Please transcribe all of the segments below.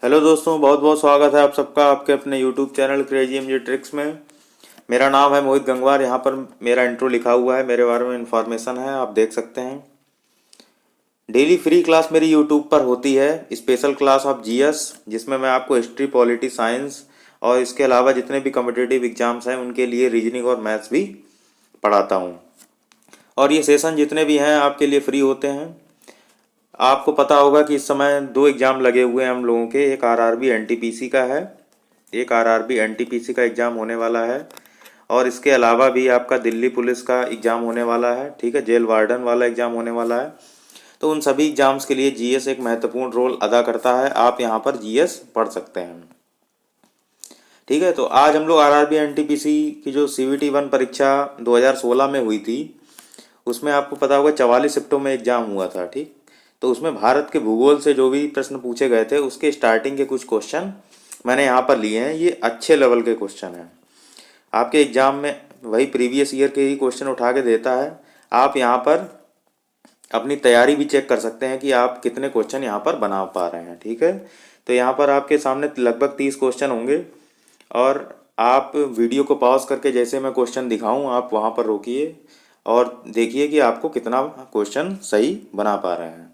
Hello दोस्तों, बहुत बहुत स्वागत है आप सबका आपके अपने YouTube channel crazy MG tricks में। मेरा नाम है मोहित गंगवार। यहाँ पर मेरा इंट्रो लिखा हुआ है, मेरे बारे में इन्फॉर्मेशन है, आप देख सकते हैं। डेली फ्री क्लास मेरी यूट्यूब पर होती है, स्पेशल क्लास ऑफ जीएस, जिसमें मैं आपको हिस्ट्री, पॉलिटी, साइंस और इसके अलावा जितने भी कम्पिटिटिव एग्जाम्स हैं उनके लिए रीजनिंग और मैथ्स भी पढ़ाता हूँ। और ये सेशन जितने भी हैं आपके लिए फ्री होते हैं। आपको पता होगा कि इस समय दो एग्ज़ाम लगे हुए हैं हम लोगों के, एक आरआरबी एनटीपीसी का है, एक आरआरबी एनटीपीसी का एग्ज़ाम होने वाला है। और इसके अलावा भी आपका दिल्ली पुलिस का एग्ज़ाम होने वाला है, ठीक है, जेल वार्डन वाला एग्ज़ाम होने वाला है। तो उन सभी एग्ज़ाम्स के लिए जीएस एक महत्वपूर्ण रोल अदा करता है। आप यहाँ पर जीएस पढ़ सकते हैं, ठीक है। तो आज हम लोग आरआरबी एनटीपीसी की जो सीवीटी 1 परीक्षा 2016 में हुई थी, उसमें आपको पता होगा 44 शिफ्टों में एग्ज़ाम हुआ था, ठीक। तो उसमें भारत के भूगोल से जो भी प्रश्न पूछे गए थे उसके स्टार्टिंग के कुछ क्वेश्चन मैंने यहाँ पर लिए हैं। ये अच्छे लेवल के क्वेश्चन हैं। आपके एग्ज़ाम में वही प्रीवियस ईयर के ही क्वेश्चन उठा के देता है। आप यहाँ पर अपनी तैयारी भी चेक कर सकते हैं कि आप कितने क्वेश्चन यहाँ पर बना पा रहे हैं, ठीक है। तो यहाँ पर आपके सामने लगभग 30 क्वेश्चन होंगे और आप वीडियो को पॉज करके जैसे मैं क्वेश्चन दिखाऊं आप वहाँ पर रोकिए और देखिए कि आपको कितना क्वेश्चन सही बना पा रहे हैं।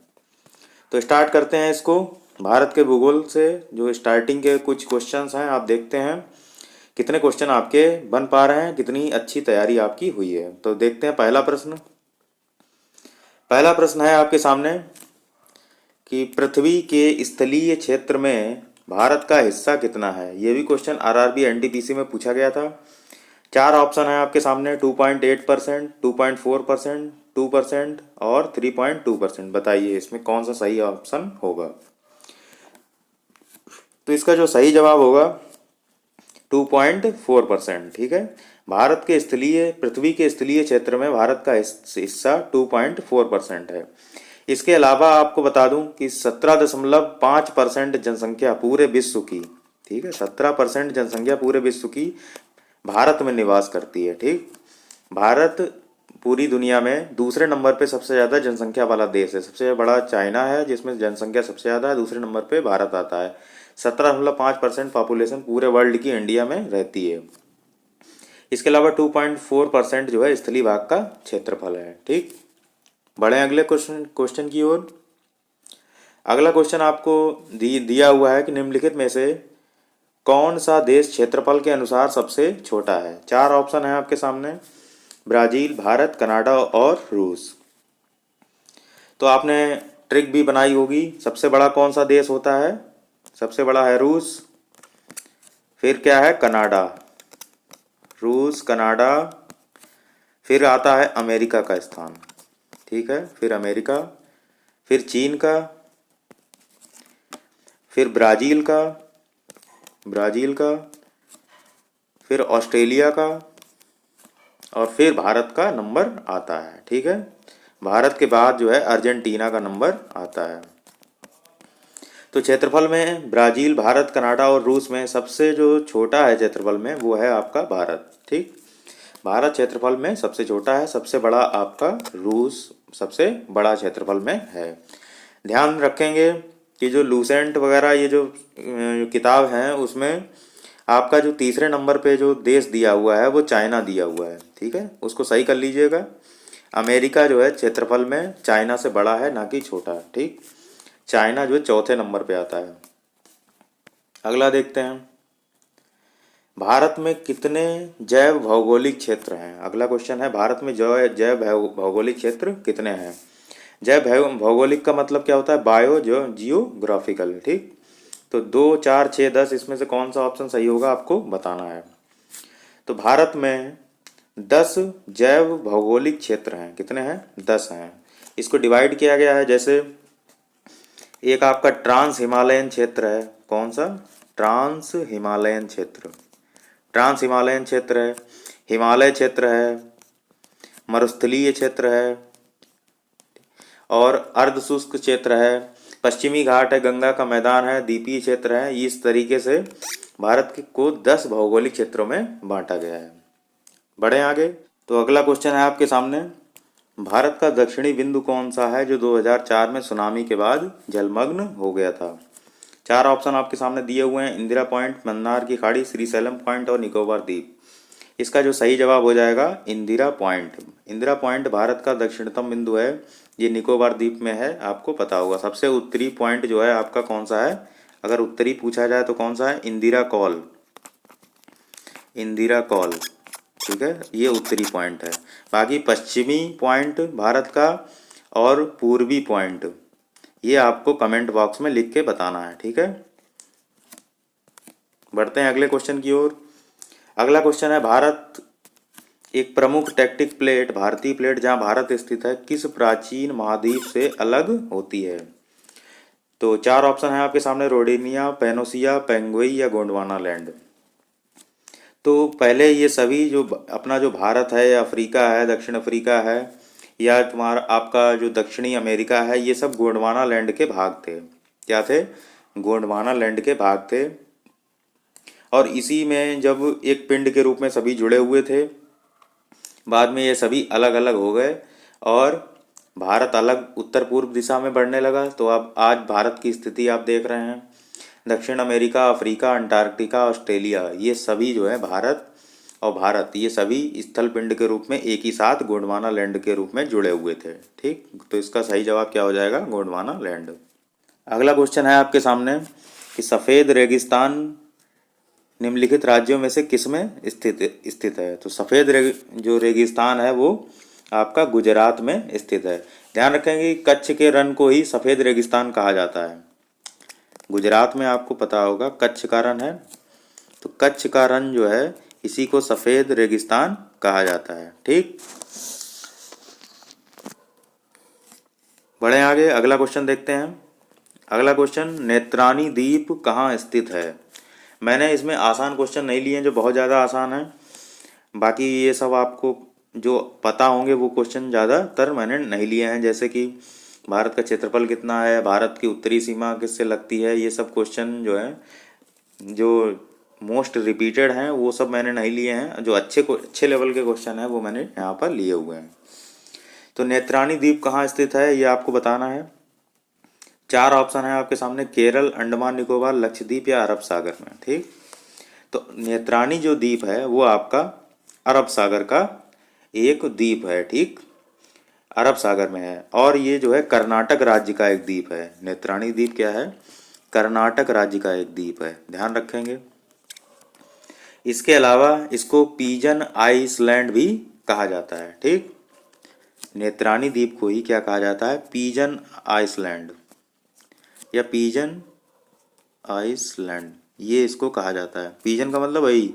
तो स्टार्ट करते हैं इसको। भारत के भूगोल से जो स्टार्टिंग के कुछ क्वेश्चंस हैं, आप देखते हैं कितने क्वेश्चन आपके बन पा रहे हैं, कितनी अच्छी तैयारी आपकी हुई है। तो देखते हैं पहला प्रश्न। पहला प्रश्न है आपके सामने कि पृथ्वी के स्थलीय क्षेत्र में भारत का हिस्सा कितना है। ये भी क्वेश्चन आरआरबी एनटीपीसी में पूछा गया था। चार ऑप्शन है आपके सामने, 2.8%, 2.4%, 2% और 3.2%। बताइए इसमें कौन सा सही ऑप्शन होगा। तो इसका जो सही जवाब होगा 2.4%, ठीक है। भारत के स्थलीय पृथ्वी के स्थलीय क्षेत्र में भारत का हिस्सा 2.4% है। इसके अलावा आपको बता दूं कि 17.5% जनसंख्या पूरे विश्व की, ठीक है, 17% जनसंख्या पूरे विश्व की भारत में निवास करती है, ठीक। भारत पूरी दुनिया में दूसरे नंबर पे सबसे ज़्यादा जनसंख्या वाला देश है। सबसे बड़ा चाइना है जिसमें जनसंख्या सबसे ज़्यादा है, दूसरे नंबर पे भारत आता है। 17.5% पॉपुलेशन पूरे वर्ल्ड की इंडिया में रहती है। इसके अलावा 2.4% जो है स्थलीय भाग का क्षेत्रफल है, ठीक। बढ़े अगले क्वेश्चन की ओर। अगला क्वेश्चन आपको दिया हुआ है कि निम्नलिखित में से कौन सा देश क्षेत्रफल के अनुसार सबसे छोटा है। चार ऑप्शन है आपके सामने, ब्राज़ील, भारत, कनाडा और रूस। तो आपने ट्रिक भी बनाई होगी। सबसे बड़ा कौन सा देश होता है? सबसे बड़ा है रूस, फिर क्या है? कनाडा। रूस, कनाडा, फिर आता है अमेरिका का स्थान, ठीक है, फिर अमेरिका, फिर चीन का, फिर ब्राज़ील का, फिर ऑस्ट्रेलिया का और फिर भारत का नंबर आता है, ठीक है। भारत के बाद जो है अर्जेंटीना का नंबर आता है। तो क्षेत्रफल में ब्राज़ील, भारत, कनाडा और रूस में सबसे जो छोटा है क्षेत्रफल में वो है आपका भारत, ठीक। भारत क्षेत्रफल में सबसे छोटा है, सबसे बड़ा आपका रूस सबसे बड़ा क्षेत्रफल में है। ध्यान रखेंगे कि जो लूसेंट वगैरह ये जो किताब हैं उसमें आपका जो तीसरे नंबर पे जो देश दिया हुआ है वो चाइना दिया हुआ है, ठीक है, उसको सही कर लीजिएगा। अमेरिका जो है क्षेत्रफल में चाइना से बड़ा है, ना कि छोटा, ठीक। चाइना जो है चौथे नंबर पे आता है। अगला देखते हैं, भारत में कितने जैव भौगोलिक क्षेत्र हैं। अगला क्वेश्चन है, भारत में जैव भौगोलिक क्षेत्र कितने हैं। जैव भौगोलिक का मतलब क्या होता है? बायो जो जियोग्राफिकल, ठीक। तो 2, 4, 6, 10 इसमें से कौन सा ऑप्शन सही होगा आपको बताना है। तो भारत में 10 जैव भौगोलिक क्षेत्र हैं। कितने हैं? 10 हैं। इसको डिवाइड किया गया है, जैसे एक आपका ट्रांस हिमालयन क्षेत्र है। कौन सा? ट्रांस हिमालयन क्षेत्र। ट्रांस हिमालयन क्षेत्र है, हिमालय क्षेत्र है, मरुस्थलीय क्षेत्र है और अर्धशुष्क क्षेत्र है, पश्चिमी घाट है, गंगा का मैदान है, द्वीपीय क्षेत्र है। इस तरीके से भारत को 10 भौगोलिक क्षेत्रों में बांटा गया है। बढ़े आगे। तो अगला क्वेश्चन है आपके सामने, भारत का दक्षिणी बिंदु कौन सा है जो 2004 में सुनामी के बाद जलमग्न हो गया था। चार ऑप्शन आपके सामने दिए हुए हैं, इंदिरा पॉइंट, मन्नार की खाड़ी, श्रीशैलम पॉइंट और निकोबार द्वीप। इसका जो सही जवाब हो जाएगा इंदिरा पॉइंट। इंदिरा पॉइंट भारत का दक्षिणतम बिंदु है, ये निकोबार द्वीप में है, आपको पता होगा। सबसे उत्तरी पॉइंट जो है आपका कौन सा है, अगर उत्तरी पूछा जाए तो कौन सा है, इंदिरा कॉल, इंदिरा कॉल, ठीक है, ये उत्तरी पॉइंट है। बाकी पश्चिमी पॉइंट भारत का और पूर्वी पॉइंट ये आपको कमेंट बॉक्स में लिख के बताना है, ठीक है। बढ़ते हैं अगले क्वेश्चन की ओर। अगला क्वेश्चन है, भारत एक प्रमुख टेक्टिक प्लेट, भारतीय प्लेट जहां भारत स्थित है, किस प्राचीन महाद्वीप से अलग होती है? तो चार ऑप्शन है आपके सामने, रोडेनिया, पेनोसिया, पेंगुई या गोंडवाना लैंड। तो पहले ये सभी जो अपना जो भारत है, अफ्रीका है, दक्षिण अफ्रीका है, या तुम्हारा आपका जो दक्षिणी अमेरिका है, ये सब गोंडवाना लैंड के भाग थे। क्या थे? गोंडवाना लैंड के भाग थे। और इसी में जब एक पिंड के रूप में सभी जुड़े हुए थे, बाद में ये सभी अलग अलग हो गए और भारत अलग उत्तर पूर्व दिशा में बढ़ने लगा। तो अब आज भारत की स्थिति आप देख रहे हैं, दक्षिण अमेरिका, अफ्रीका, अंटार्कटिका, ऑस्ट्रेलिया, ये सभी जो है भारत और भारत, ये सभी स्थल पिंड के रूप में एक ही साथ गोंडवाना लैंड के रूप में जुड़े हुए थे, ठीक। तो इसका सही जवाब क्या हो जाएगा, गोंडवाना लैंड। अगला क्वेश्चन है आपके सामने कि सफ़ेद रेगिस्तान निम्नलिखित राज्यों में से किस में स्थित है? तो सफ़ेद जो रेगिस्तान है वो आपका गुजरात में स्थित है। ध्यान रखेंगे कि कच्छ के रण को ही सफ़ेद रेगिस्तान कहा जाता है। गुजरात में आपको पता होगा कच्छ का रण है, तो कच्छ का रण जो है इसी को सफ़ेद रेगिस्तान कहा जाता है, ठीक। बढ़े आगे, अगला क्वेश्चन देखते हैं। अगला क्वेश्चन, नेत्रानी द्वीप कहाँ स्थित है? मैंने इसमें आसान क्वेश्चन नहीं लिए हैं जो बहुत ज़्यादा आसान है, बाकी ये सब आपको जो पता होंगे वो क्वेश्चन ज़्यादातर मैंने नहीं लिए हैं, जैसे कि भारत का क्षेत्रफल कितना है, भारत की उत्तरी सीमा किससे लगती है, ये सब क्वेश्चन जो है जो मोस्ट रिपीटेड हैं वो सब मैंने नहीं लिए हैं। जो अच्छे लेवल के क्वेश्चन हैं वो मैंने यहाँ पर लिए हुए हैं। तो नेत्रानी द्वीप कहाँ स्थित है ये आपको बताना है। चार ऑप्शन है आपके सामने, केरल, अंडमान निकोबार, लक्षद्वीप या अरब सागर में, ठीक। तो नेत्रानी जो द्वीप है वो आपका अरब सागर का एक द्वीप है, ठीक, अरब सागर में है। और ये जो है कर्नाटक राज्य का एक द्वीप है। नेत्रानी द्वीप क्या है? कर्नाटक राज्य का एक द्वीप है, ध्यान रखेंगे। इसके अलावा इसको पीजन आइसलैंड भी कहा जाता है, ठीक। नेत्रानी द्वीप को ही क्या कहा जाता है? पीजन आइसलैंड या पीजन आइसलैंड, ये इसको कहा जाता है। पीजन का मतलब वही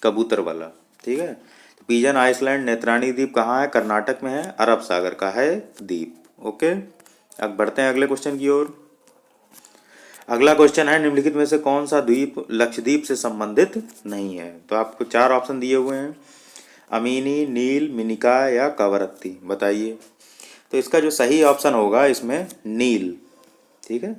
कबूतर वाला, ठीक है। तो पीजन आइसलैंड नेत्रानी द्वीप कहाँ है? कर्नाटक में है, अरब सागर का है द्वीप, ओके। अब बढ़ते हैं अगले क्वेश्चन की ओर। अगला क्वेश्चन है, निम्नलिखित में से कौन सा द्वीप लक्षद्वीप से संबंधित नहीं है? तो आपको चार ऑप्शन दिए हुए हैं, अमीनी, नील, मिनिका या कवरत्ती, बताइए। तो इसका जो सही ऑप्शन होगा इसमें नील, ठीक है।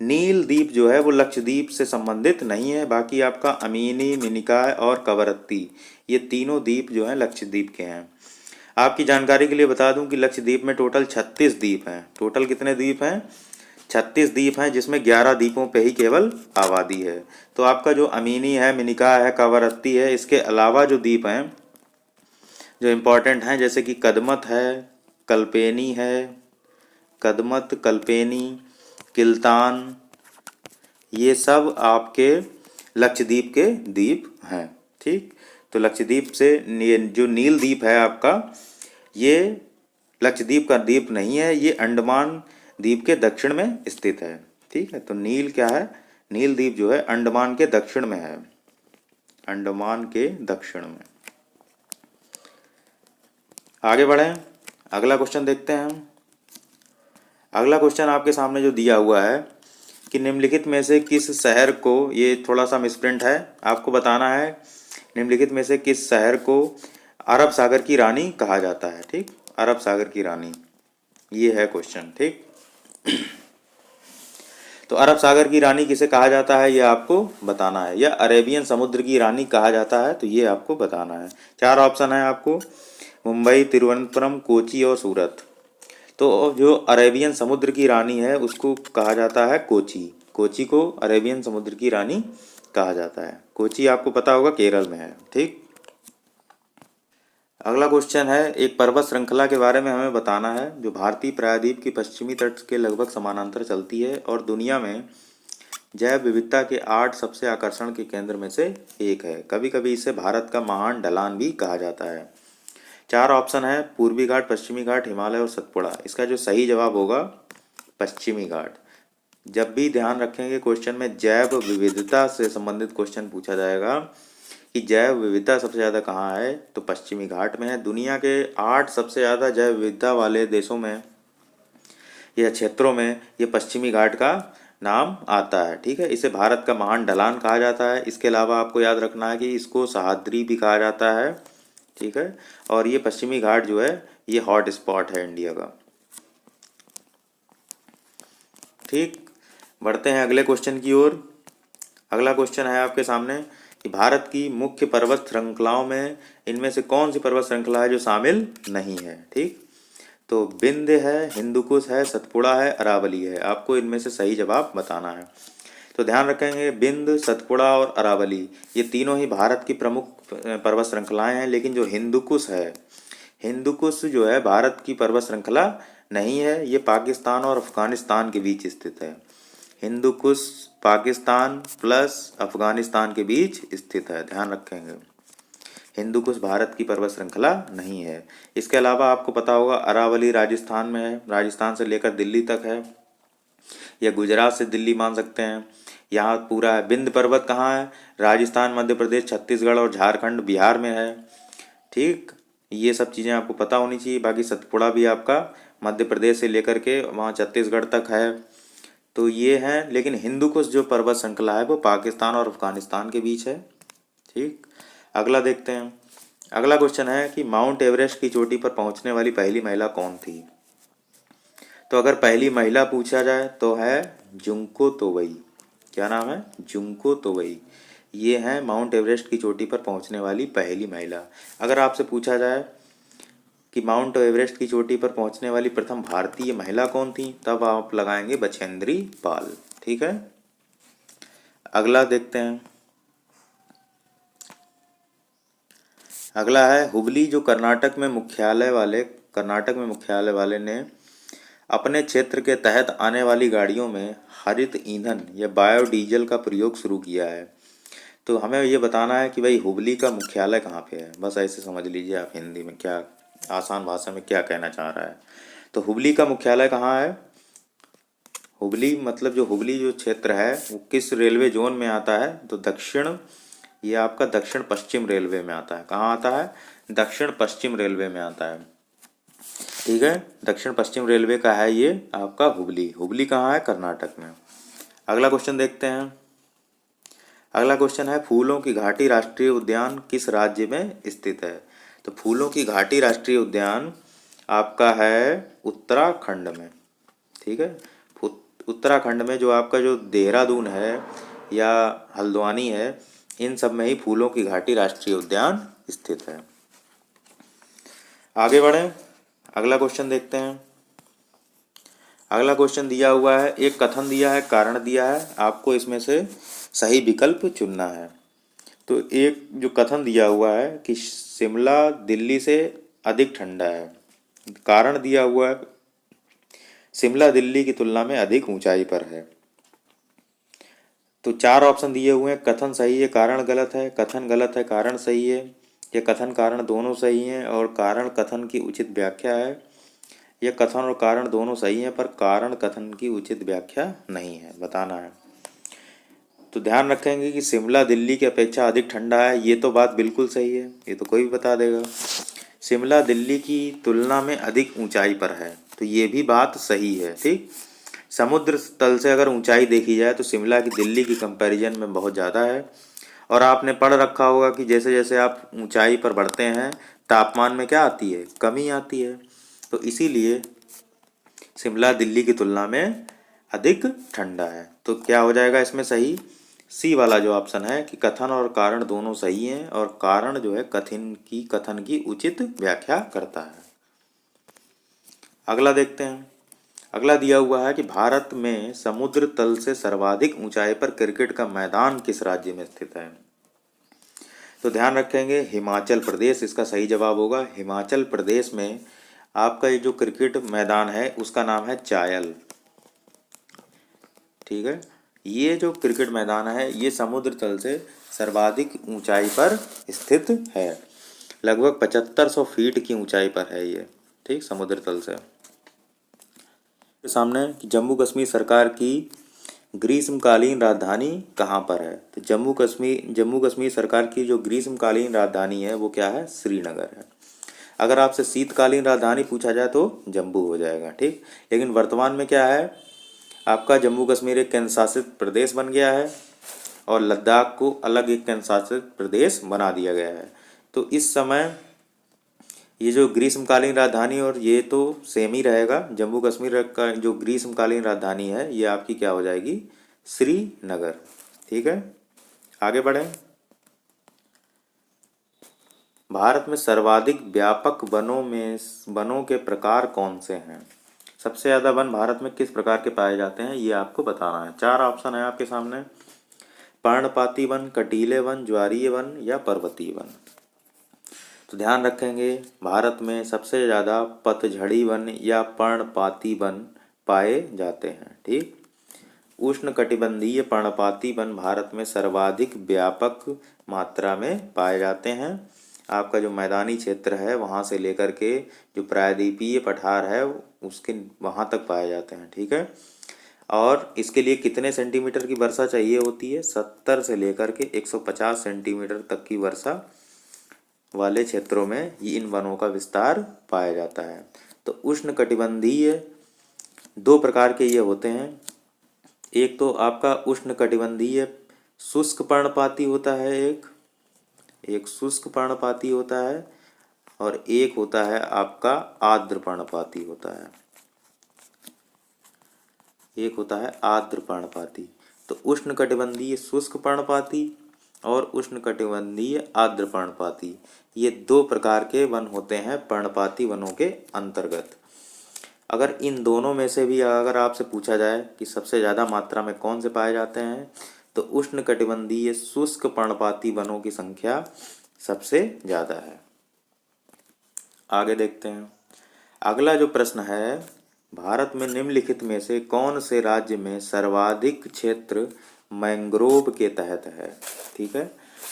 नील द्वीप जो है वो लक्षद्वीप से संबंधित नहीं है। बाकी आपका अमीनी, मिनिकाय और कवरत्ती, ये तीनों द्वीप जो हैं लक्षद्वीप के हैं। आपकी जानकारी के लिए बता दूं कि लक्षद्वीप में टोटल 36 द्वीप हैं। टोटल कितने द्वीप हैं? 36 द्वीप हैं, जिसमें 11 द्वीपों पे ही केवल आबादी है। तो आपका जो अमीनी है, मिनिकाय है, कवरत्ती है, इसके अलावा जो द्वीप हैं जो इम्पोर्टेंट हैं, जैसे कि कदमत है, कल्पेनी है, कदमत, कल्पेनी, किल्तान, ये सब आपके लक्षद्वीप के द्वीप हैं, ठीक। तो लक्षद्वीप से जो नील द्वीप है आपका, ये लक्षद्वीप का द्वीप नहीं है, ये अंडमान द्वीप के दक्षिण में स्थित है, ठीक है। तो नील क्या है? नील द्वीप जो है अंडमान के दक्षिण में है, अंडमान के दक्षिण में। आगे बढ़ें, अगला क्वेश्चन देखते हैं। अगला क्वेश्चन आपके सामने जो दिया हुआ है कि निम्नलिखित में से किस शहर को, ये थोड़ा सा मिसप्रिंट है, आपको बताना है निम्नलिखित में से किस शहर को अरब सागर की रानी कहा जाता है, ठीक। अरब सागर की रानी, ये है क्वेश्चन, ठीक। तो अरब सागर की रानी किसे कहा जाता है ये आपको बताना है, या अरेबियन समुद्र की रानी कहा जाता है तो ये आपको बताना है। चार ऑप्शन है आपको, मुंबई, तिरुवनंतपुरम, कोची और सूरत। तो जो अरेबियन समुद्र की रानी है उसको कहा जाता है कोची, कोची को अरेबियन समुद्र की रानी कहा जाता है। कोची आपको पता होगा केरल में है। ठीक, अगला क्वेश्चन है, एक पर्वत श्रृंखला के बारे में हमें बताना है जो भारतीय प्रायद्वीप की पश्चिमी तट के लगभग समानांतर चलती है और दुनिया में जैव विविधता के 8 सबसे आकर्षण के केंद्र में से एक है। कभी कभी इसे भारत का महान ढलान भी कहा जाता है। 4 ऑप्शन है, पूर्वी घाट, पश्चिमी घाट, हिमालय और सतपुड़ा। इसका जो सही जवाब होगा पश्चिमी घाट। जब भी ध्यान रखेंगे क्वेश्चन में जैव विविधता से संबंधित क्वेश्चन पूछा जाएगा कि जैव विविधता सबसे ज़्यादा कहाँ है, तो पश्चिमी घाट में है। दुनिया के 8 सबसे ज़्यादा जैव विविधता वाले देशों में या क्षेत्रों में ये पश्चिमी घाट का नाम आता है। ठीक है, इसे भारत का महान ढलान कहा जाता है। इसके अलावा आपको याद रखना है कि इसको सह्याद्री भी कहा जाता है। ठीक है, और ये पश्चिमी घाट जो है ये हॉट स्पॉट है इंडिया का। ठीक, बढ़ते हैं अगले क्वेश्चन की ओर। अगला क्वेश्चन है आपके सामने कि भारत की मुख्य पर्वत श्रृंखलाओं में इनमें से कौन सी पर्वत श्रृंखला है जो शामिल नहीं है। ठीक, तो विंध्य है, हिंदुकुश है, सतपुड़ा है, अरावली है। आपको इनमें से सही जवाब बताना है। तो ध्यान रखेंगे विंध्य, सतपुड़ा और अरावली ये तीनों ही भारत की प्रमुख पर्वत श्रृंखलाएं हैं, लेकिन जो हिंदुकुश है, हिंदुकुश जो है भारत की पर्वत श्रृंखला नहीं है, ये पाकिस्तान और अफगानिस्तान के बीच स्थित है। हिंदुकुश पाकिस्तान प्लस अफगानिस्तान के बीच स्थित है, ध्यान रखेंगे। हिंदुकुश भारत की पर्वत श्रृंखला नहीं है। इसके अलावा आपको पता होगा अरावली राजस्थान में है, राजस्थान से लेकर दिल्ली तक है, या गुजरात से दिल्ली मान सकते हैं। यहाँ पूरा है। विंध्य पर्वत कहाँ है? राजस्थान, मध्य प्रदेश, छत्तीसगढ़ और झारखंड बिहार में है। ठीक, ये सब चीज़ें आपको पता होनी चाहिए। बाकी सतपुड़ा भी आपका मध्य प्रदेश से लेकर के वहाँ छत्तीसगढ़ तक है। तो ये है, लेकिन हिंदुकुश जो पर्वत श्रृंखला है वो पाकिस्तान और अफगानिस्तान के बीच है। ठीक, अगला देखते हैं। अगला क्वेश्चन है कि माउंट एवरेस्ट की चोटी पर पहुंचने वाली पहली महिला कौन थी। तो अगर पहली महिला पूछा जाए तो है जुंको तोवई। क्या नाम है? जुंको तोवई। ये है माउंट एवरेस्ट की चोटी पर पहुंचने वाली पहली महिला। अगर आपसे पूछा जाए कि माउंट एवरेस्ट की चोटी पर पहुंचने वाली प्रथम भारतीय महिला कौन थी, तब आप लगाएंगे बछेंद्री पाल। ठीक है, अगला देखते हैं। अगला है हुबली, जो कर्नाटक में मुख्यालय वाले ने अपने क्षेत्र के तहत आने वाली गाड़ियों में हरित ईंधन या बायोडीजल का प्रयोग शुरू किया है। तो हमें ये बताना है कि भाई हुबली का मुख्यालय कहाँ पे है। बस ऐसे समझ लीजिए आप हिंदी में क्या, आसान भाषा में क्या कहना चाह रहा है। तो हुबली का मुख्यालय कहाँ है? हुबली मतलब जो हुबली जो क्षेत्र है वो किस रेलवे जोन में आता है? तो दक्षिण, ये आपका दक्षिण पश्चिम रेलवे में आता है। कहाँ आता है? दक्षिण पश्चिम रेलवे में आता है। ठीक है, दक्षिण पश्चिम रेलवे का है ये आपका हुबली। हुबली कहाँ है? कर्नाटक में। अगला क्वेश्चन देखते हैं। अगला क्वेश्चन है फूलों की घाटी राष्ट्रीय उद्यान किस राज्य में स्थित है। तो फूलों की घाटी राष्ट्रीय उद्यान आपका है उत्तराखंड में। ठीक है, उत्तराखंड में जो आपका जो देहरादून है या हल्द्वानी है, इन सब में ही फूलों की घाटी राष्ट्रीय उद्यान स्थित है। आगे बढ़ें, अगला क्वेश्चन देखते हैं। अगला क्वेश्चन दिया हुआ है, एक कथन दिया है, कारण दिया है, आपको इसमें से सही विकल्प चुनना है। तो एक जो कथन दिया हुआ है कि शिमला दिल्ली से अधिक ठंडा है, कारण दिया हुआ है शिमला दिल्ली की तुलना में अधिक ऊंचाई पर है। तो 4 ऑप्शन दिए हुए हैं, कथन सही है, कारण गलत है, कथन गलत है, कारण सही है, या कथन कारण दोनों सही हैं और कारण कथन की उचित व्याख्या है, या कथन और कारण दोनों सही हैं पर कारण कथन की उचित व्याख्या नहीं है, बताना है। तो ध्यान रखेंगे कि शिमला दिल्ली की अपेक्षा अधिक ठंडा है, ये तो बात बिल्कुल सही है, ये तो कोई भी बता देगा। शिमला दिल्ली की तुलना में अधिक ऊंचाई पर है, तो ये भी बात सही है। ठीक, समुद्र तल से अगर ऊंचाई देखी जाए तो शिमला की दिल्ली की कंपैरिजन में बहुत ज़्यादा है। और आपने पढ़ रखा होगा कि जैसे जैसे आप ऊंचाई पर बढ़ते हैं तापमान में क्या आती है? कमी आती है। तो इसीलिए शिमला दिल्ली की तुलना में अधिक ठंडा है। तो क्या हो जाएगा इसमें सही? सी वाला जो ऑप्शन है कि कथन और कारण दोनों सही हैं और कारण जो है कथन की उचित व्याख्या करता है। अगला देखते हैं। अगला दिया हुआ है कि भारत में समुद्र तल से सर्वाधिक ऊंचाई पर क्रिकेट का मैदान किस राज्य में स्थित है? तो ध्यान रखेंगे हिमाचल प्रदेश इसका सही जवाब होगा। हिमाचल प्रदेश में आपका ये जो क्रिकेट मैदान है उसका नाम है चायल। ठीक है, ये जो क्रिकेट मैदान है ये समुद्र तल से सर्वाधिक ऊंचाई पर स्थित है। लगभग 7500 फीट की ऊंचाई पर है ये। ठीक, समुद्र तल से। सामने जम्मू कश्मीर सरकार की ग्रीष्मकालीन राजधानी कहाँ पर है? तो जम्मू कश्मीर सरकार की जो ग्रीष्मकालीन राजधानी है वो क्या है? श्रीनगर है। अगर आपसे शीतकालीन राजधानी पूछा जाए तो जम्मू हो जाएगा। ठीक, लेकिन वर्तमान में क्या है, आपका जम्मू कश्मीर एक केंद्र शासित प्रदेश बन गया है और लद्दाख को अलग एक केंद्र शासित प्रदेश बना दिया गया है। तो इस समय ये जो ग्रीष्मकालीन राजधानी और ये तो सेम ही रहेगा। जम्मू कश्मीर का जो ग्रीष्मकालीन राजधानी है ये आपकी क्या हो जाएगी? श्रीनगर। ठीक है, आगे बढ़ें। भारत में सर्वाधिक व्यापक वनों के प्रकार कौन से हैं? सबसे ज़्यादा वन भारत में किस प्रकार के पाए जाते हैं ये आपको बताना है। 4 ऑप्शन है आपके सामने, पर्णपाती वन, कटीले वन, ज्वारीय वन या पर्वतीय वन। तो ध्यान रखेंगे भारत में सबसे ज़्यादा पतझड़ी वन या पर्णपाती वन पाए जाते हैं। ठीक, उष्णकटिबंधीय पर्णपाती वन भारत में सर्वाधिक व्यापक मात्रा में पाए जाते हैं। आपका जो मैदानी क्षेत्र है वहाँ से लेकर के जो प्रायद्वीपीय पठार है उसके वहाँ तक पाए जाते हैं। ठीक है, और इसके लिए कितने सेंटीमीटर की वर्षा चाहिए होती है? 70 से लेकर के 150 सेंटीमीटर तक की वर्षा वाले क्षेत्रों में इन वनों का विस्तार पाया जाता है। तो उष्णकटिबंधीय 2 प्रकार के ये होते हैं। एक तो आपका उष्णकटिबंधीय शुष्क पर्णपाती होता है, एक शुष्क पर्णपाती होता है और एक होता है आपका आर्द्र पर्णपाती होता है। एक होता है आर्द्र पर्णपाती। तो उष्णकटिबंधीय शुष्क पर्णपाती और उष्णकटिबंधीय आर्द्र पर्णपाती, ये 2 प्रकार के वन होते हैं पर्णपाती वनों के अंतर्गत। अगर इन दोनों में से भी अगर आपसे पूछा जाए कि सबसे ज़्यादा मात्रा में कौन से पाए जाते हैं, तो उष्णकटिबंधीय शुष्क पर्णपाती वनों की संख्या सबसे ज़्यादा है। आगे देखते हैं। अगला जो प्रश्न है, भारत में निम्नलिखित में से कौन से राज्य में सर्वाधिक क्षेत्र मैंग्रोव के तहत है? ठीक है,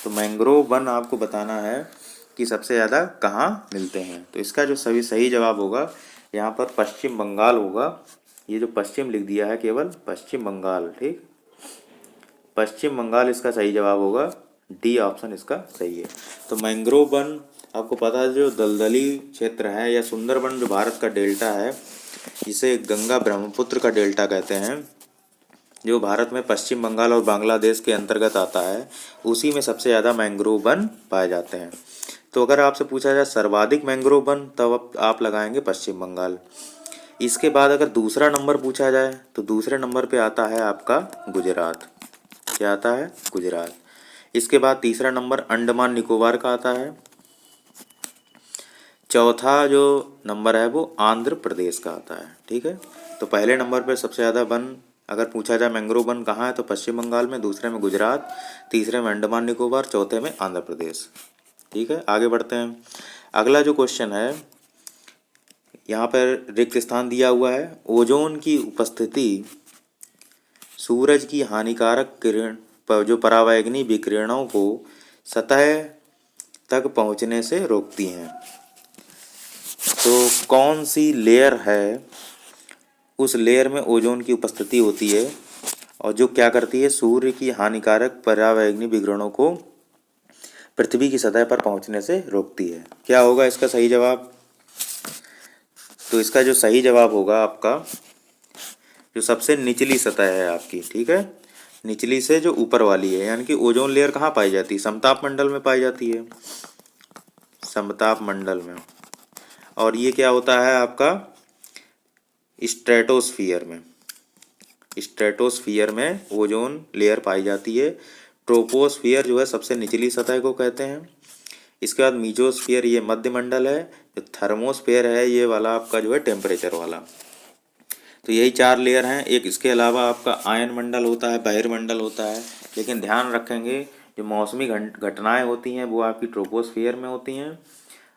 तो मैंग्रोव वन आपको बताना है कि सबसे ज़्यादा कहाँ मिलते हैं। तो इसका जो सही जवाब होगा यहाँ पर पश्चिम बंगाल होगा। ये जो पश्चिम लिख दिया है केवल पश्चिम बंगाल। ठीक, पश्चिम बंगाल इसका सही जवाब होगा। डी ऑप्शन इसका सही है। तो मैंग्रोव वन आपको पता है जो दलदली क्षेत्र है या सुंदरबन जो भारत का डेल्टा है, इसे गंगा ब्रह्मपुत्र का डेल्टा कहते हैं, जो भारत में पश्चिम बंगाल और बांग्लादेश के अंतर्गत आता है, उसी में सबसे ज़्यादा मैंग्रोव वन पाए जाते हैं। तो अगर आपसे पूछा जाए सर्वाधिक मैंग्रोव वन, तब आप लगाएंगे पश्चिम बंगाल। इसके बाद अगर दूसरा नंबर पूछा जाए तो दूसरे नंबर पे आता है आपका गुजरात। क्या आता है? गुजरात। इसके बाद तीसरा नंबर अंडमान निकोबार का आता है। चौथा जो नंबर है वो आंध्र प्रदेश का आता है। ठीक है, तो पहले नंबर पे सबसे ज़्यादा वन अगर पूछा जाए मैंग्रोव वन कहाँ है तो पश्चिम बंगाल में, दूसरे में गुजरात, तीसरे में अंडमान निकोबार, चौथे में आंध्र प्रदेश। ठीक है, आगे बढ़ते हैं। अगला जो क्वेश्चन है, यहाँ पर रिक्त स्थान दिया हुआ है। ओजोन की उपस्थिति सूरज की हानिकारक किरण जो परावैंगनी विकिरणों को सतह तक पहुँचने से रोकती हैं। तो कौन सी लेयर है, उस लेयर में ओजोन की उपस्थिति होती है और जो क्या करती है, सूर्य की हानिकारक परावैंगनी विकिरणों को पृथ्वी की सतह पर पहुंचने से रोकती है। क्या होगा इसका सही जवाब? तो इसका जो सही जवाब होगा आपका जो सबसे निचली सतह है आपकी। ठीक है, निचली से जो ऊपर वाली है, यानी कि ओजोन लेयर कहाँ पाई जाती है? समताप मंडल में पाई जाती है, समताप मंडल में। और ये क्या होता है आपका स्ट्रेटोस्फियर में। स्ट्रेटोस्फियर में ओजोन लेयर पाई जाती है। ट्रोपोस्फियर जो है सबसे निचली सतह को कहते हैं। इसके बाद मीजोस्फियर ये मध्य मंडल है। जो थर्मोस्फियर है ये वाला आपका जो है टेम्परेचर वाला। तो यही 4 लेयर हैं। एक इसके अलावा आपका आयन मंडल होता है, बहिर्मंडल होता है, लेकिन ध्यान रखेंगे जो मौसमी घटनाएं होती हैं वो आपकी ट्रोपोस्फियर में होती हैं,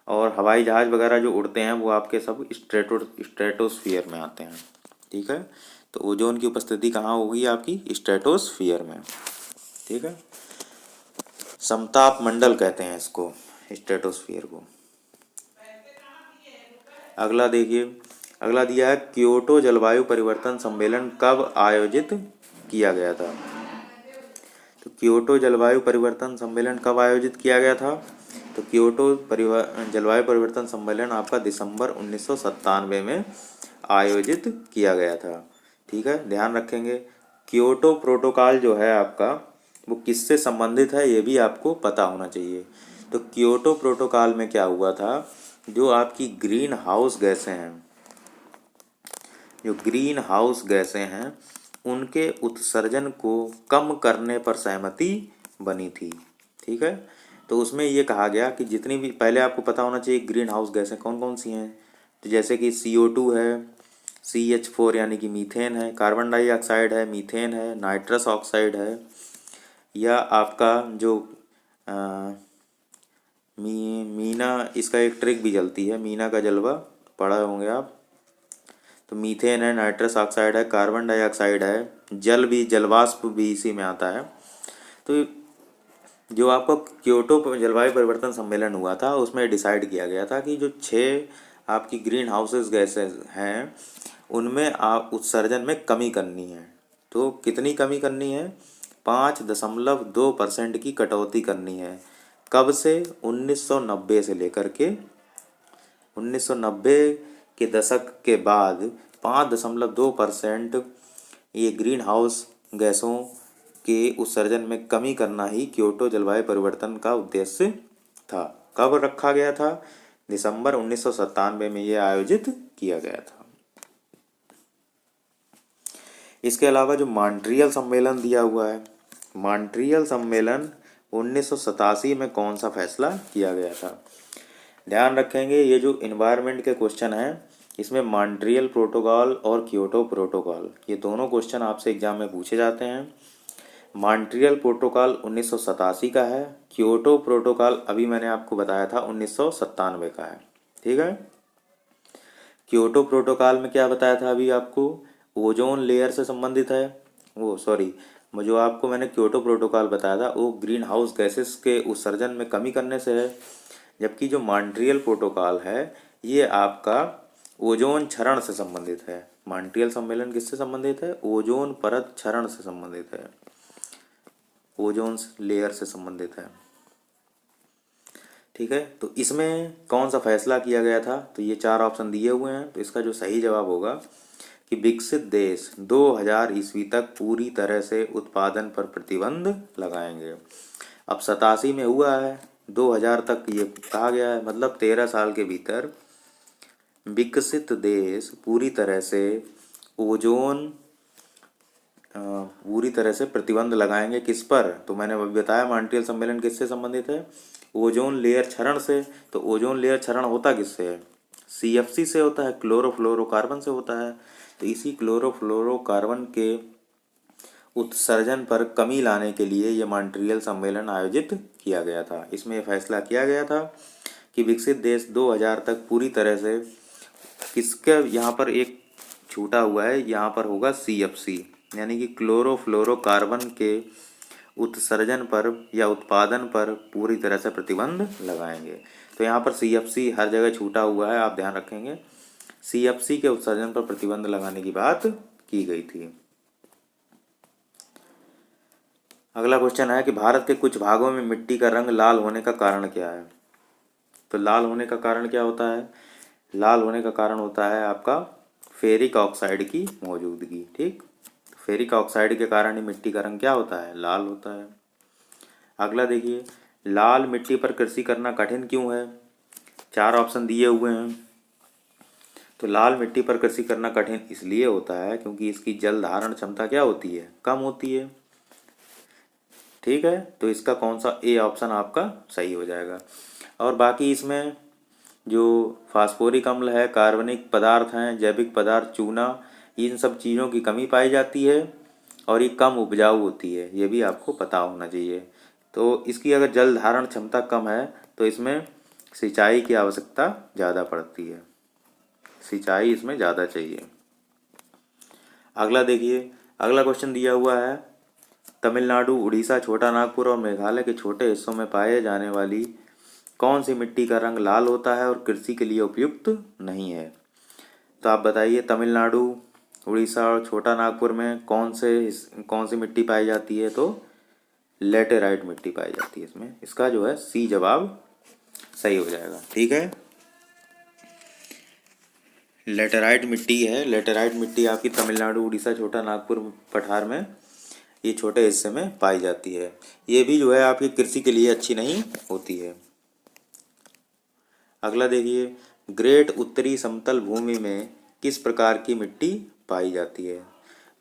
और हवाई जहाज़ वगैरह जो उड़ते हैं वो आपके सब स्ट्रेटोस्फियर में आते हैं। ठीक है, तो ओजोन की उपस्थिति कहाँ होगी? आपकी स्ट्रेटोस्फियर में। ठीक है, समताप मंडल कहते हैं इसको, स्ट्रेटोस्फियर को। अगला देखिए, अगला दिया है क्योटो जलवायु परिवर्तन सम्मेलन कब आयोजित किया गया था? तो क्योटो जलवायु परिवर्तन सम्मेलन कब आयोजित किया गया था? तो क्योटो जलवायु परिवर्तन सम्मेलन आपका दिसंबर 1997 में आयोजित किया गया था। ठीक है, ध्यान रखेंगे। क्योटो प्रोटोकॉल जो है आपका वो किससे संबंधित है ये भी आपको पता होना चाहिए। तो क्योटो प्रोटोकॉल में क्या हुआ था, जो आपकी ग्रीन हाउस गैसें हैं, जो ग्रीन हाउस गैसें हैं उनके उत्सर्जन को कम करने पर सहमति बनी थी। ठीक है, तो उसमें ये कहा गया कि जितनी भी, पहले आपको पता होना चाहिए ग्रीन हाउस गैसें कौन कौन सी हैं। तो जैसे कि CO2 है, CH4 यानी कि मीथेन है, कार्बन डाइऑक्साइड है, मीथेन है, नाइट्रस ऑक्साइड है, या आपका जो मीना, इसका एक ट्रिक भी चलती है, मीना का जलवा पढ़ा होंगे आप। तो मीथेन है, नाइट्रस ऑक्साइड है, कार्बन डाइऑक्साइड है, जल भी, जलवाष्प भी इसी में आता है। तो जो आपका क्योटो जलवायु परिवर्तन सम्मेलन हुआ था उसमें डिसाइड किया गया था कि जो 6 आपकी ग्रीन हाउसेस गैसेस हैं उनमें आप उत्सर्जन में कमी करनी है। तो कितनी कमी करनी है? 5.2% की कटौती करनी है। कब से? 1990 से लेकर के 1990 के दशक के बाद 5.2% ये ग्रीन हाउस गैसों के उत्सर्जन में कमी करना ही क्योटो जलवायु परिवर्तन का उद्देश्य था। कब रखा गया था? दिसंबर 1997 में ये आयोजित किया गया था। इसके अलावा जो मॉन्ट्रियल सम्मेलन दिया हुआ है, मॉन्ट्रियल सम्मेलन 1987 में कौन सा फैसला किया गया था? ध्यान रखेंगे, ये जो इन्वायरमेंट के क्वेश्चन हैं इसमें मॉन्ट्रियल प्रोटोकॉल और क्योटो प्रोटोकॉल ये दोनों क्वेश्चन आपसे एग्जाम में पूछे जाते हैं। मॉन्ट्रियल प्रोटोकॉल 1987 का है, क्योटो प्रोटोकॉल अभी मैंने आपको बताया था 1997 का है। ठीक है, क्योटो प्रोटोकॉल में क्या बताया था अभी आपको? ओजोन लेयर से संबंधित है। वो सॉरी, जो आपको मैंने क्योटो प्रोटोकॉल बताया था वो ग्रीन हाउस गैसेस के उत्सर्जन में कमी करने से है, जबकि जो मॉन्ट्रियल प्रोटोकॉल है ये आपका ओजोन क्षरण से संबंधित है। मॉन्ट्रियल सम्मेलन किससे संबंधित है? ओजोन परत क्षरण से संबंधित है, ओजोन लेयर से संबंधित है। ठीक है, तो इसमें कौन सा फैसला किया गया था? तो ये 4 ऑप्शन दिए हुए हैं, तो इसका जो सही जवाब होगा कि विकसित देश 2000 ईस्वी तक पूरी तरह से उत्पादन पर प्रतिबंध लगाएंगे। अब 87 में हुआ है, 2000 तक ये कहा गया है, मतलब 13 साल के भीतर विकसित देश पूरी तरह से प्रतिबंध लगाएंगे। किस पर? तो मैंने अभी बताया मॉन्ट्रियल सम्मेलन किससे संबंधित है? ओजोन लेयर क्षरण से। तो ओजोन लेयर क्षरण होता किससे है? CFC से होता है, क्लोरोफ्लोरोकार्बन से होता है। तो इसी क्लोरोफ्लोरोकार्बन के उत्सर्जन पर कमी लाने के लिए ये मॉन्ट्रियल सम्मेलन आयोजित किया गया था। इसमें फैसला किया गया था कि विकसित देश 2000 तक पूरी तरह से, किसका यहाँ पर एक छूटा हुआ है, यहाँ पर होगा CFC यानी कि क्लोरोफ्लोरोकार्बन के उत्सर्जन पर या उत्पादन पर पूरी तरह से प्रतिबंध लगाएंगे। तो यहाँ पर CFC हर जगह छूटा हुआ है, आप ध्यान रखेंगे। CFC के उत्सर्जन पर प्रतिबंध लगाने की बात की गई थी। अगला क्वेश्चन है कि भारत के कुछ भागों में मिट्टी का रंग लाल होने का कारण क्या है? तो लाल होने का कारण क्या होता है? लाल होने का कारण होता है आपका फेरिक ऑक्साइड की मौजूदगी। ठीक, फेरिक ऑक्साइड के कारण ही मिट्टी का रंग क्या होता है? लाल होता है। अगला देखिए, लाल मिट्टी पर कृषि करना कठिन क्यों है? 4 ऑप्शन दिए हुए हैं। तो लाल मिट्टी पर कृषि करना कठिन इसलिए होता है क्योंकि इसकी जल धारण क्षमता क्या होती है? कम होती है। ठीक है, तो इसका कौन सा ए ऑप्शन आपका सही हो जाएगा। और बाकी इसमें जो फास्फोरिक अम्ल है, कार्बनिक पदार्थ हैं, जैविक पदार्थ, चूना, इन सब चीज़ों की कमी पाई जाती है और ये कम उपजाऊ होती है, ये भी आपको पता होना चाहिए। तो इसकी अगर जल धारण क्षमता कम है तो इसमें सिंचाई की आवश्यकता ज़्यादा पड़ती है, सिंचाई इसमें ज़्यादा चाहिए। अगला देखिए, अगला क्वेश्चन दिया हुआ है, तमिलनाडु, उड़ीसा, छोटा नागपुर और मेघालय के छोटे हिस्सों में पाए जाने वाली कौन सी मिट्टी का रंग लाल होता है और कृषि के लिए उपयुक्त नहीं है? तो आप बताइए, तमिलनाडु, उड़ीसा और छोटा नागपुर में कौन सी मिट्टी पाई जाती है? तो लेटेराइट मिट्टी पाई जाती है इसमें। इसका जो है सी जवाब सही हो जाएगा। ठीक है, लेटेराइट मिट्टी है। लेटेराइट मिट्टी आपकी तमिलनाडु, उड़ीसा, छोटा नागपुर पठार में, ये छोटे हिस्से में पाई जाती है। ये भी जो है आपकी कृषि के लिए अच्छी नहीं होती है। अगला देखिए, ग्रेट उत्तरी समतल भूमि में किस प्रकार की मिट्टी पाई जाती है?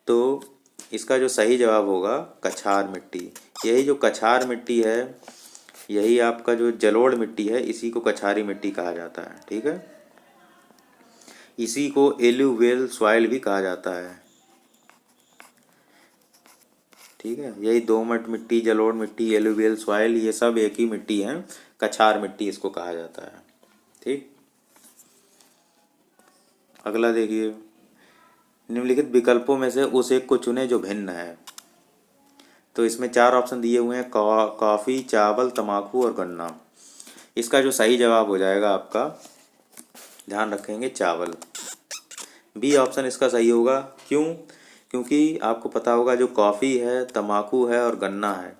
तो इसका जो सही जवाब होगा कछार मिट्टी। यही जो कछार मिट्टी है, यही आपका जो जलोढ़ मिट्टी है, इसी को कछारी मिट्टी कहा जाता है। ठीक है, इसी को एलुवियल सॉइल भी कहा जाता है। ठीक है, यही दोमट मिट्टी, जलोढ़ मिट्टी, एलुवियल सॉइल, ये सब एक ही मिट्टी है, कछार मिट्टी इसको कहा जाता है। ठीक, अगला देखिए, निम्नलिखित विकल्पों में से उस एक को चुने जो भिन्न है। तो इसमें 4 ऑप्शन दिए हुए हैं, कॉफ़ी, चावल, तंबाकू और गन्ना। इसका जो सही जवाब हो जाएगा आपका, ध्यान रखेंगे, चावल। बी ऑप्शन इसका सही होगा। क्यों? क्योंकि आपको पता होगा जो कॉफ़ी है, तंबाकू है और गन्ना है,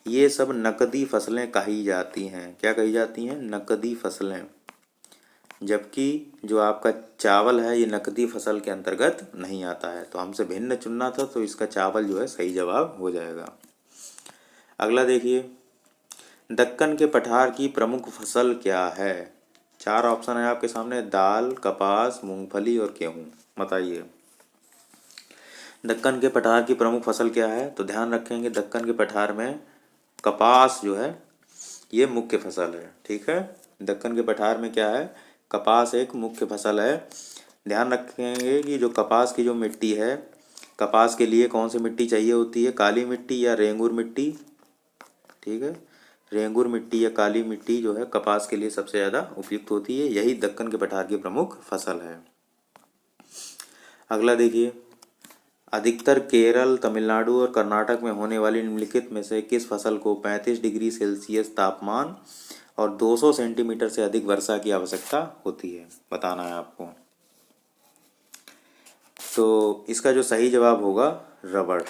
ये सब नकदी फसलें कही जाती हैं। क्या कही जाती हैं? नकदी फसलें। जबकि जो आपका चावल है ये नकदी फसल के अंतर्गत नहीं आता है। तो हमसे भिन्न चुनना था, तो इसका चावल जो है सही जवाब हो जाएगा। अगला देखिए, दक्कन के पठार की प्रमुख फसल क्या है? 4 ऑप्शन है आपके सामने, दाल, कपास, मूंगफली और गेहूँ। बताइए, दक्कन के पठार की प्रमुख फसल क्या है? तो ध्यान रखेंगे, दक्कन के पठार में कपास जो है ये मुख्य फसल है। ठीक है, दक्कन के पठार में क्या है? कपास एक मुख्य फसल है। ध्यान रखेंगे कि जो कपास की जो मिट्टी है, कपास के लिए कौन सी मिट्टी चाहिए होती है? काली मिट्टी या रेंगुर मिट्टी। ठीक है, रेंगुर मिट्टी या काली मिट्टी जो है कपास के लिए सबसे ज़्यादा उपयुक्त होती है। यही दक्कन के पठार की प्रमुख फसल है। अगला देखिए, अधिकतर केरल, तमिलनाडु और कर्नाटक में होने वाली निम्नलिखित में से किस फसल को 35 डिग्री सेल्सियस तापमान और 200 सेंटीमीटर से अधिक वर्षा की आवश्यकता होती है? बताना है आपको। तो इसका जो सही जवाब होगा रबड़।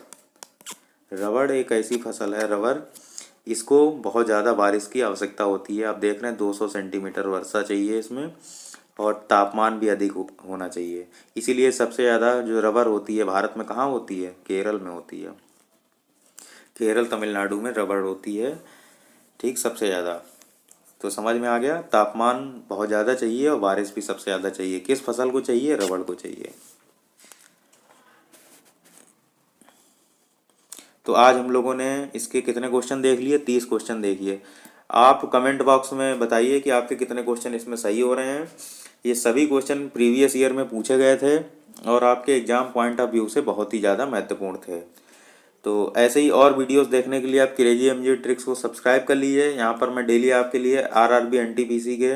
रबड़ एक ऐसी फसल है, रबड़, इसको बहुत ज़्यादा बारिश की आवश्यकता होती है। आप देख रहे हैं 200 सेंटीमीटर वर्षा चाहिए इसमें, और तापमान भी अधिक होना चाहिए। इसीलिए सबसे ज़्यादा जो रबड़ होती है भारत में कहाँ होती है? केरल में होती है। केरल, तमिलनाडु में रबड़ होती है। ठीक, सबसे ज़्यादा। तो समझ में आ गया, तापमान बहुत ज़्यादा चाहिए और बारिश भी सबसे ज़्यादा चाहिए। किस फसल को चाहिए? रबड़ को चाहिए। तो आज हम लोगों ने इसके कितने क्वेश्चन देख लिए? 30 क्वेश्चन देखिए। आप कमेंट बॉक्स में बताइए कि आपके कितने क्वेश्चन इसमें सही हो रहे हैं। ये सभी क्वेश्चन प्रीवियस ईयर में पूछे गए थे और आपके एग्जाम पॉइंट ऑफ व्यू से बहुत ही ज़्यादा महत्वपूर्ण थे। तो ऐसे ही और वीडियोस देखने के लिए आप क्रेजी एमजी ट्रिक्स को सब्सक्राइब कर लीजिए। यहाँ पर मैं डेली आपके लिए आरआरबी एनटीपीसी के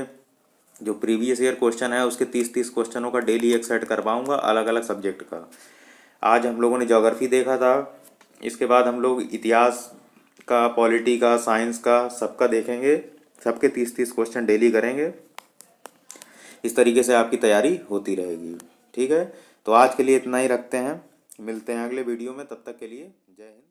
जो प्रीवियस ईयर क्वेश्चन है उसके 30-30 क्वेश्चनों का डेली एक सेट करवाऊँगा, अलग अलग सब्जेक्ट का। आज हम लोगों ने ज्योग्राफी देखा था, इसके बाद हम लोग इतिहास का, पॉलिटी का, साइंस का, सबका देखेंगे। सबके 30-30 क्वेश्चन डेली करेंगे। इस तरीके से आपकी तैयारी होती रहेगी। ठीक है, तो आज के लिए इतना ही रखते हैं। मिलते हैं अगले वीडियो में, तब तक के लिए जय हिंद।